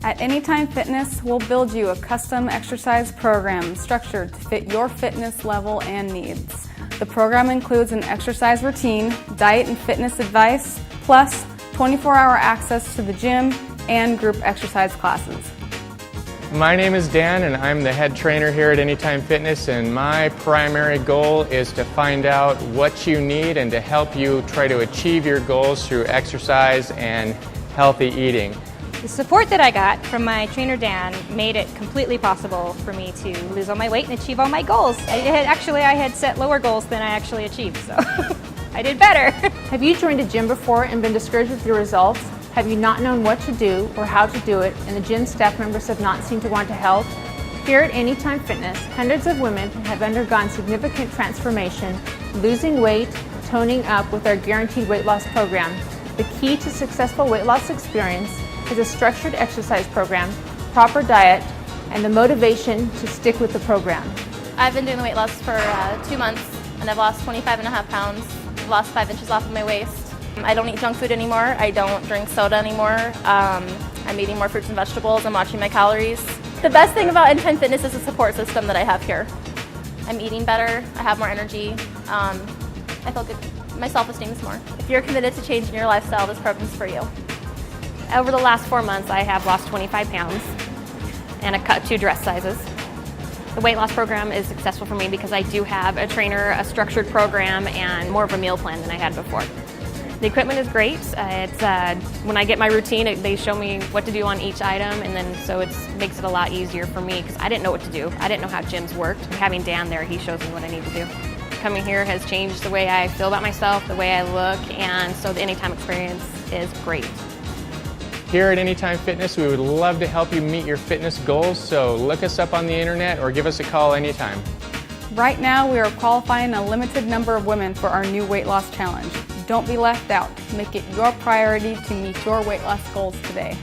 At Anytime Fitness, we'll build you a custom exercise program structured to fit your fitness level and needs. The program includes an exercise routine, diet and fitness advice, plus 24-hour access to the gym and group exercise classes. My name is Dan and I'm the head trainer here at Anytime Fitness, and my primary goal is to find out what you need and to help you try to achieve your goals through exercise and healthy eating. The support that I got from my trainer Dan made it completely possible for me to lose all my weight and achieve all my goals. I had set lower goals than I actually achieved, so I did better. Have you joined a gym before and been discouraged with your results? Have you not known what to do or how to do it, and the gym staff members have not seemed to want to help? Here at Anytime Fitness, hundreds of women have undergone significant transformation, losing weight, toning up with our guaranteed weight loss program. The key to successful weight loss experience is a structured exercise program, proper diet, and the motivation to stick with the program. I've been doing the weight loss for 2 months, and I've lost 25.5 pounds. I've lost 5 inches off of my waist. I don't eat junk food anymore. I don't drink soda anymore. I'm eating more fruits and vegetables. I'm watching my calories. The best thing about Anytime Fitness is the support system that I have here. I'm eating better. I have more energy. I feel good. My self-esteem is more. If you're committed to changing your lifestyle, this program's for you. Over the last 4 months, I have lost 25 pounds and I cut 2 dress sizes. The weight loss program is successful for me because I do have a trainer, a structured program, and more of a meal plan than I had before. The equipment is great. When I get my routine, they show me what to do on each item, and then so it makes it a lot easier for me because I didn't know what to do. I didn't know how gyms worked. Having Dan there, he shows me what I need to do. Coming here has changed the way I feel about myself, the way I look, and so the Anytime experience is great. Here at Anytime Fitness, we would love to help you meet your fitness goals, so look us up on the internet or give us a call anytime. Right now, we are qualifying a limited number of women for our new weight loss challenge. Don't be left out. Make it your priority to meet your weight loss goals today.